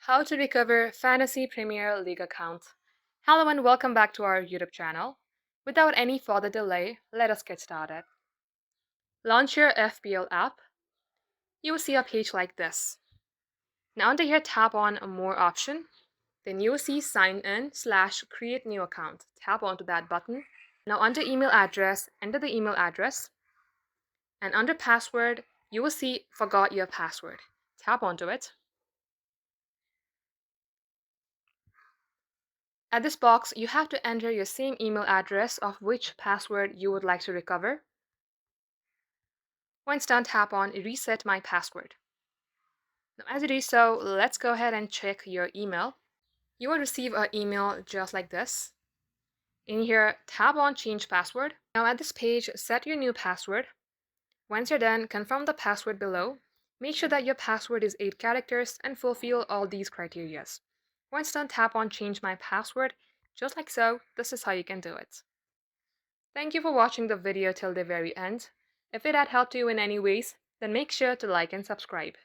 How to recover Fantasy Premier League account. Hello and welcome back to our YouTube channel. Without any further delay, let us get started. Launch your FPL app. You will see a page like this. Now under here, tap on More option. Then you will see Sign in/Create New Account. Tap onto that button. Now under email address, enter the email address. And under password, you will see Forgot Your Password. Tap onto it. At this box, you have to enter your same email address of which password you would like to recover. Once done, tap on Reset My Password. Now, as you do so, let's go ahead and check your email. You will receive an email just like this. In here, tap on Change Password. Now at this page, set your new password. Once you're done, confirm the password below. Make sure that your password is 8 characters and fulfill all these criteria. Once done, tap on Change My Password. Just like so, this is how you can do it. Thank you for watching the video till the very end. If it had helped you in any ways, then make sure to like and subscribe.